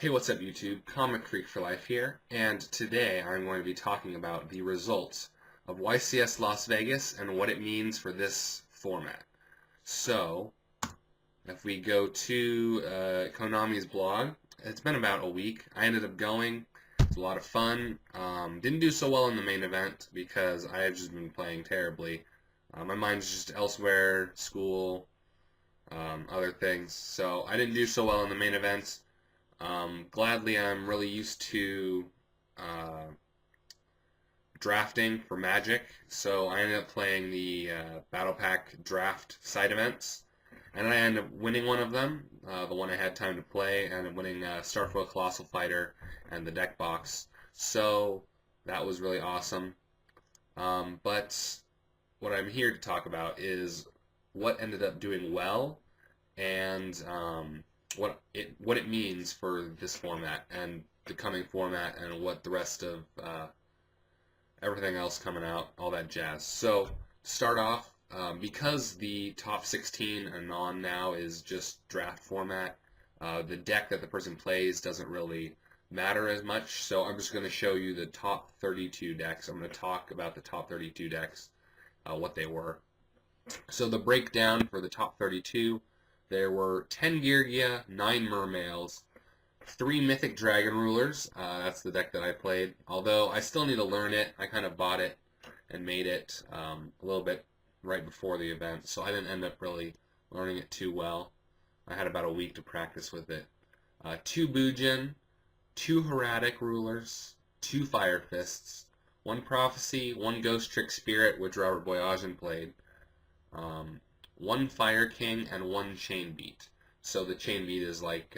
Hey, what's up YouTube? Comic Freak for Life here, and today I'm going to be talking about the results of YCS Las Vegas and what it means for this format. So, if we go to Konami's blog, it's been about a week. I ended up going. It's a lot of fun. Didn't do so well in the main event because I have just been playing terribly. My mind's just elsewhere, school, other things. So I didn't do so well in the main event. Gladly, I'm really used to drafting for Magic, so I ended up playing the Battle Pack draft side events, and I ended up winning one of them, the one I had time to play, and winning Starfoil Colossal Fighter and the deck box. So that was really awesome. But what I'm here to talk about is what ended up doing well and what it means for this format and the coming format and what the rest of everything else coming out, all that jazz. So to start off, because the top 16 and on now is just draft format, the deck that the person plays doesn't really matter as much. So I'm just going to show you the top 32 decks. I'm going to talk about the top 32 decks, what they were. So the breakdown for the top 32. There were 10 Yugioh, 9 Mermails, 3 Mythic Dragon Rulers. That's the deck that I played. Although I still need to learn it. I kind of bought it and made it a little bit right before the event, so I didn't end up really learning it too well. I had about a week to practice with it. 2 Bujin, 2 Hieratic Rulers, 2 Fire Fists, 1 Prophecy, 1 Ghost Trick Spirit, which Robert Boyajian played. 1 Fire King and 1 Chain Beat. So the Chain Beat is like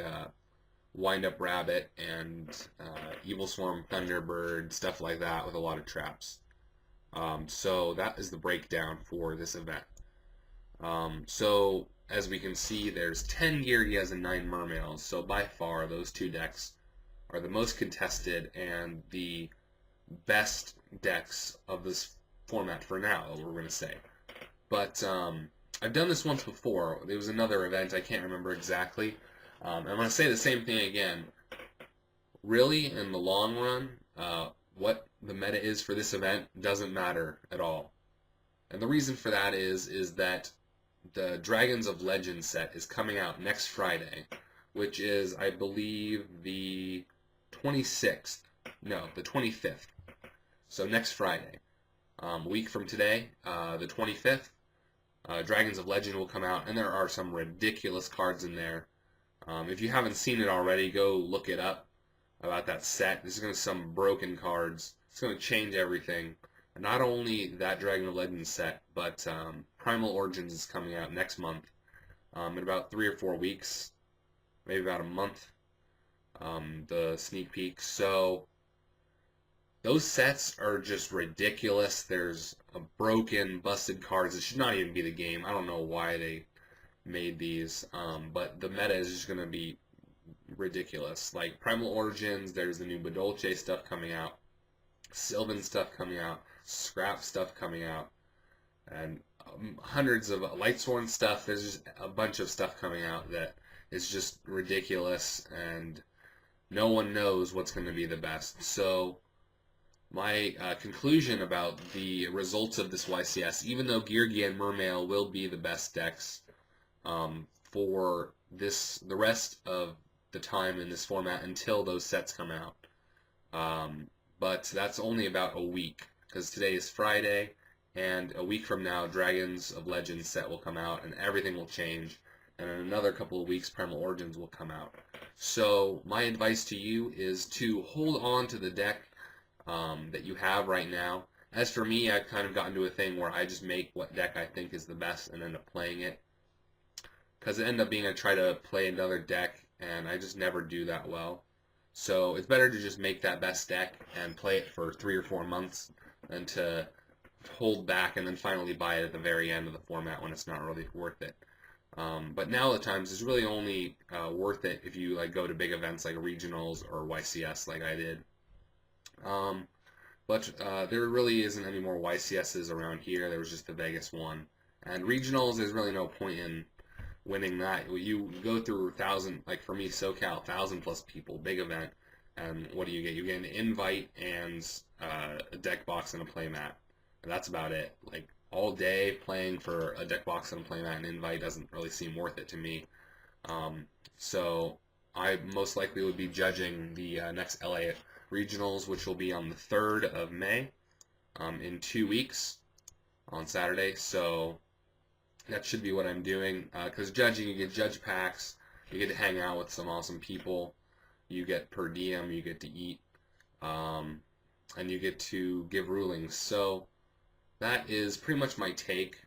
Wind Up Rabbit and Evil Swarm Thunderbird, stuff like that with a lot of traps. So that is the breakdown for this event. So as we can see, there's 10 Yugiohs and 9 Mermails. So by far, those two decks are the most contested and the best decks of this format for now, we're going to say. But I've done this once before. There was another event, I can't remember exactly. I'm going to say the same thing again. Really, in the long run, what the meta is for this event doesn't matter at all. And the reason for that is that the Dragons of Legend set is coming out next Friday, which is, I believe, the 26th. No, the 25th. So next Friday. A week from today, the 25th. Dragons of Legend will come out, and there are some ridiculous cards in there. If you haven't seen it already, go look it up about that set. This is going to be some broken cards. It's going to change everything. And not only that Dragon of Legend set, but Primal Origins is coming out next month in about 3 or 4 weeks, maybe about a month, the sneak peek. So those sets are just ridiculous. There's a broken, busted cards. It should not even be the game. I don't know why they made these, but the meta is just going to be ridiculous. Like Primal Origins, there's the new Badolce stuff coming out, Sylvan stuff coming out, Scrap stuff coming out, and hundreds of Lightsworn stuff. There's just a bunch of stuff coming out that is just ridiculous, and no one knows what's going to be the best. So my conclusion about the results of this YCS, even though Yugioh and Mermail will be the best decks for the rest of the time in this format until those sets come out. But that's only about a week, because today is Friday, and a week from now, Dragons of Legend set will come out, and everything will change. And in another couple of weeks, Primal Origins will come out. So my advice to you is to hold on to the deck that you have right now. As for me, I've kind of gotten to a thing where I just make what deck I think is the best and end up playing it. Because it ended up being I try to play another deck, and I just never do that well. So it's better to just make that best deck and play it for 3 or 4 months than to hold back and then finally buy it at the very end of the format when it's not really worth it. But now at times it's really only worth it if you go to big events like regionals or YCS like I did. But there really isn't any more YCSs around here. There was just the Vegas one. And regionals, there's really no point in winning that. You go through 1,000, like for me, SoCal, 1,000+ people, big event, and what do you get? You get an invite and a deck box and a playmat. And that's about it. Like all day playing for a deck box and a playmat and invite doesn't really seem worth it to me. So I most likely would be judging the next LA regionals, which will be on the 3rd of May, in 2 weeks on Saturday. So that should be what I'm doing. Because judging, you get judge packs, you get to hang out with some awesome people, you get per diem, you get to eat, and you get to give rulings. So that is pretty much my take.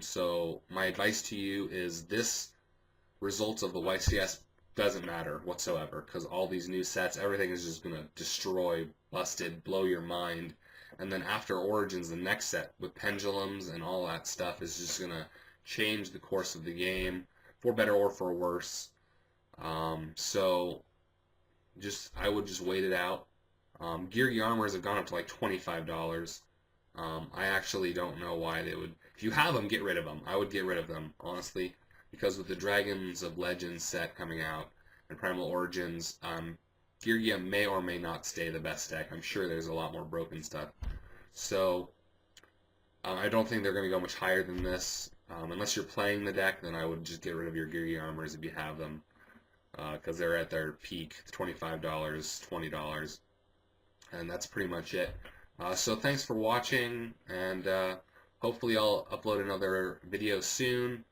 So my advice to you is this results of the YCS doesn't matter whatsoever, because all these new sets, everything is just going to destroy, busted, blow your mind. And then after Origins, the next set with pendulums and all that stuff is just going to change the course of the game, for better or for worse. So I would just wait it out. Yugioh armors have gone up to like $25. I actually don't know why they would. If you have them, get rid of them. I would get rid of them, honestly, because with the Dragons of Legends set coming out and Primal Origins, Yugioh may or may not stay the best deck. I'm sure there's a lot more broken stuff. So I don't think they're going to go much higher than this. Unless you're playing the deck, then I would just get rid of your Yugioh armors if you have them, because they're at their peak, $25, $20, and that's pretty much it. So thanks for watching, and hopefully I'll upload another video soon.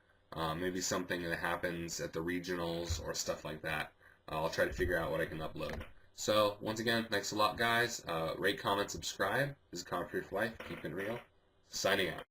Maybe something that happens at the regionals or stuff like that. I'll try to figure out what I can upload. So once again, thanks a lot, guys. Rate, comment, subscribe. This is Commentary for Life. Keep it real. Signing out.